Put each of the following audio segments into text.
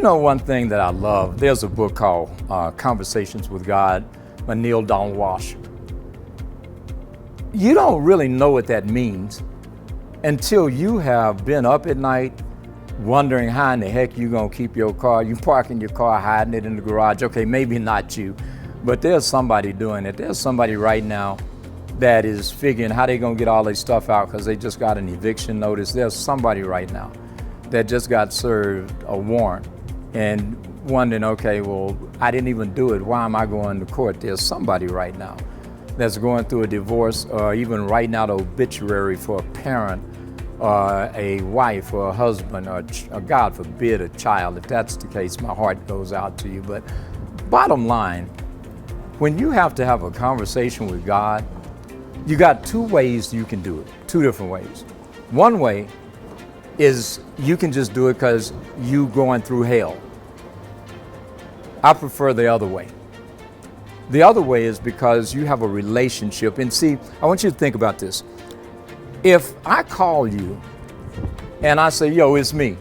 know one thing that I love? There's a book called Conversations with God by Neil Donald Walsh. You don't really know what that means until you have been up at night wondering how in the heck you're going to keep your car. You parking your car, hiding it in the garage. Okay, maybe not you, but there's somebody doing it. There's somebody right now that is figuring how they're going to get all their stuff out because they just got an eviction notice. There's somebody right now that just got served a warrant and wondering, okay, well, I didn't even do it. Why am I going to court? There's somebody right now that's going through a divorce, or even writing out an obituary for a parent, or a wife, or a husband, or God forbid, a child. If that's the case, my heart goes out to you. But bottom line, when you have to have a conversation with God, you got two ways you can do it, two different ways. One way is you can just do it because you going through hell. I prefer the other way. The other way is because you have a relationship. And see, I want you to think about this. If I call you and I say, yo, it's me,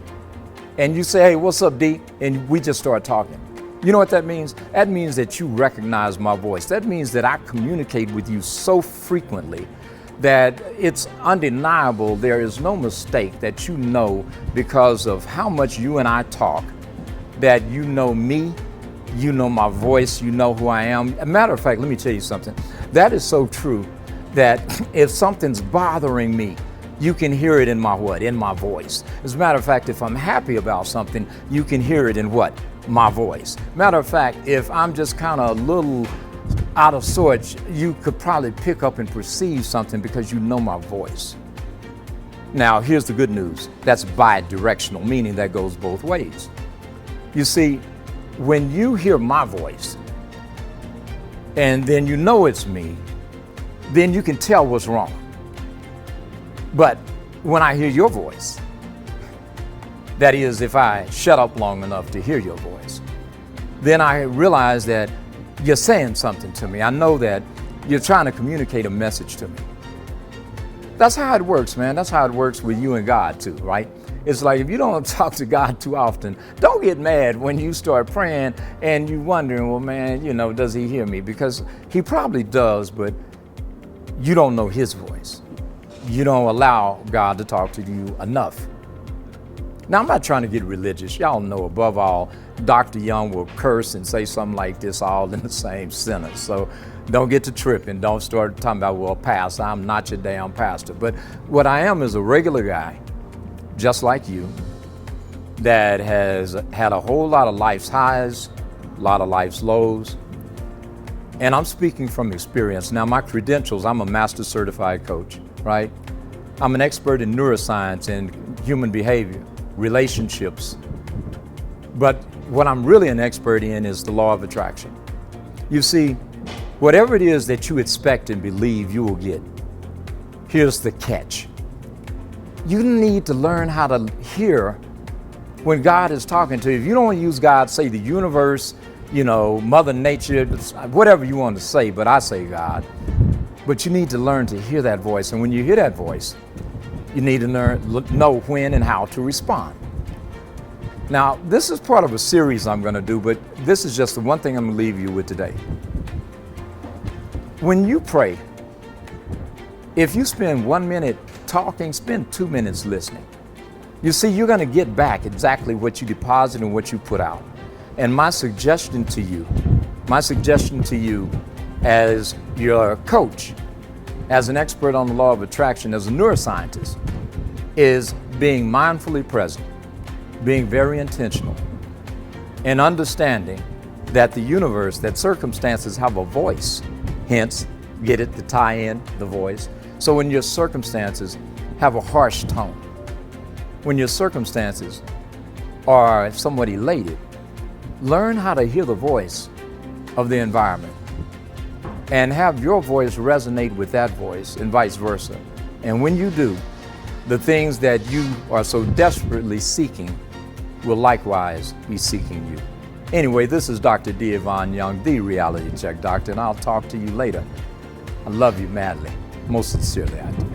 and you say, hey, what's up, D? And we just start talking. You know what that means? That means that you recognize my voice. That means that I communicate with you so frequently that it's undeniable. There is no mistake that you know, because of how much you and I talk, that you know me, you know my voice, you know who I am. As a matter of fact, let me tell you something. That is so true that if something's bothering me, you can hear it in my what? In my voice. As a matter of fact, if I'm happy about something, you can hear it in what? My voice. Matter of fact, if I'm just kind of a little out of sorts, you could probably pick up and perceive something because you know my voice. Now, here's the good news. That's bi-directional, meaning that goes both ways. You see, when you hear my voice and then you know it's me, then you can tell what's wrong. But when I hear your voice, that is, if I shut up long enough to hear your voice, then I realize that you're saying something to me. I know that you're trying to communicate a message to me. That's how it works, man. That's how it works with you and God too, right? It's like if you don't talk to God too often, don't get mad when you start praying and you wondering, well, man, you know, does he hear me? Because he probably does, but you don't know his voice. You don't allow God to talk to you enough. Now, I'm not trying to get religious. Y'all know above all, Dr. Young will curse and say something like this all in the same sentence. So don't get to tripping. Don't start talking about, well, pastor, I'm not your damn pastor. But what I am is a regular guy, just like you, that has had a whole lot of life's highs, a lot of life's lows. And I'm speaking from experience. Now, my credentials, I'm a master certified coach, right? I'm an expert in neuroscience and human behavior, relationships. But what I'm really an expert in is the law of attraction. You see, whatever it is that you expect and believe you will get, here's the catch. You need to learn how to hear when God is talking to you. If you don't use God, say the universe, you know, Mother Nature, whatever you want to say, but I say God. But you need to learn to hear that voice. And when you hear that voice, you need to know when and how to respond. Now, this is part of a series I'm going to do, but this is just the one thing I'm going to leave you with today. When you pray, if you spend 1 minute talking, spend 2 minutes listening. You see, you're going to get back exactly what you deposit and what you put out. And my suggestion to you as your coach, as an expert on the law of attraction, as a neuroscientist, is being mindfully present, being very intentional, and understanding that the universe, that circumstances have a voice, hence, get it, the tie in, the voice. So when your circumstances have a harsh tone, when your circumstances are somewhat elated, learn how to hear the voice of the environment and have your voice resonate with that voice and vice versa. And when you do, the things that you are so desperately seeking will likewise be seeking you. Anyway, this is Dr. D. Yvonne Young, the Reality Check Doctor, and I'll talk to you later. I love you madly. Most sincerely, I do.